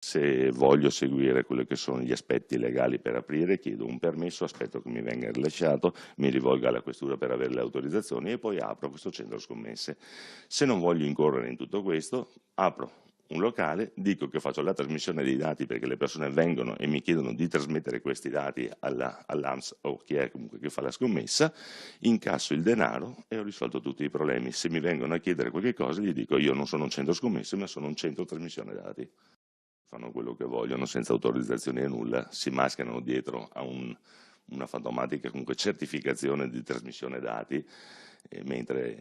Se voglio seguire quelli che sono gli aspetti legali per aprire, chiedo un permesso, aspetto che mi venga rilasciato, mi rivolgo alla questura per avere le autorizzazioni e poi apro questo centro scommesse. Se non voglio incorrere in tutto questo, apro un locale, dico che faccio la trasmissione dei dati perché le persone vengono e mi chiedono di trasmettere questi dati all'AMS o chi è comunque che fa la scommessa, incasso il denaro e ho risolto tutti i problemi. Se mi vengono a chiedere qualche cosa, gli dico io non sono un centro scommesse, ma sono un centro trasmissione dati. Fanno quello che vogliono senza autorizzazioni e nulla, si mascherano dietro a una fantomatica comunque certificazione di trasmissione dati, mentre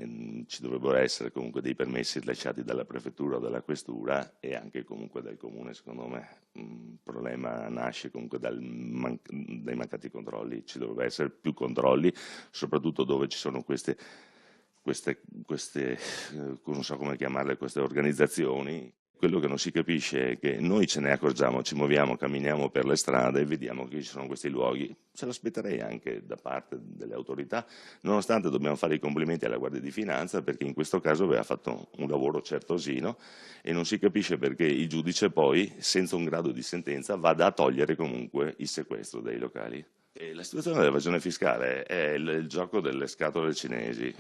ci dovrebbero essere comunque dei permessi rilasciati dalla prefettura o dalla questura e anche comunque dal comune. Secondo me il problema nasce comunque dai mancati controlli, ci dovrebbero essere più controlli, soprattutto dove ci sono non so come chiamarle, queste organizzazioni. Quello che non si capisce è che noi ce ne accorgiamo, ci muoviamo, camminiamo per le strade e vediamo che ci sono questi luoghi. Ce l'aspetterei anche da parte delle autorità, nonostante dobbiamo fare i complimenti alla Guardia di Finanza perché in questo caso aveva fatto un lavoro certosino e non si capisce perché il giudice poi, senza un grado di sentenza, vada a togliere comunque il sequestro dei locali. La situazione dell'evasione fiscale è il gioco delle scatole cinesi.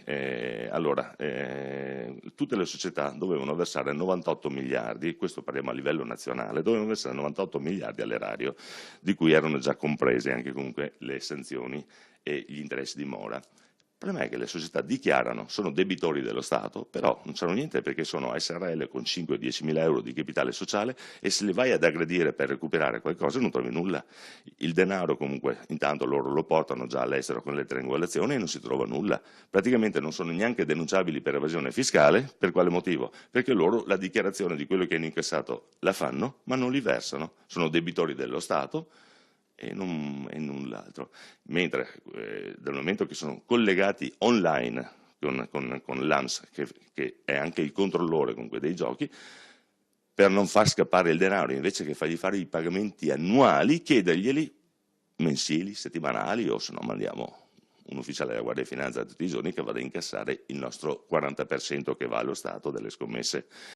Tutte le società dovevano versare 98 miliardi, questo parliamo a livello nazionale, dovevano versare 98 miliardi all'erario, di cui erano già comprese anche comunque le sanzioni e gli interessi di mora. Il problema è che le società dichiarano, sono debitori dello Stato, però non sanno niente perché sono SRL con 5-10 mila euro di capitale sociale e se li vai ad aggredire per recuperare qualcosa non trovi nulla. Il denaro comunque, intanto loro lo portano già all'estero con le triangolazioni e non si trova nulla. Praticamente non sono neanche denunciabili per evasione fiscale. Per quale motivo? Perché loro la dichiarazione di quello che hanno incassato la fanno, ma non li versano. Sono debitori dello Stato e null'altro. Mentre dal momento che sono collegati online con l'AMS, che è anche il controllore comunque dei giochi, per non far scappare il denaro, invece che fargli fare i pagamenti annuali, chiederglieli mensili, settimanali o se no mandiamo un ufficiale della Guardia di Finanza tutti i giorni che vada a incassare il nostro 40% che va allo Stato delle scommesse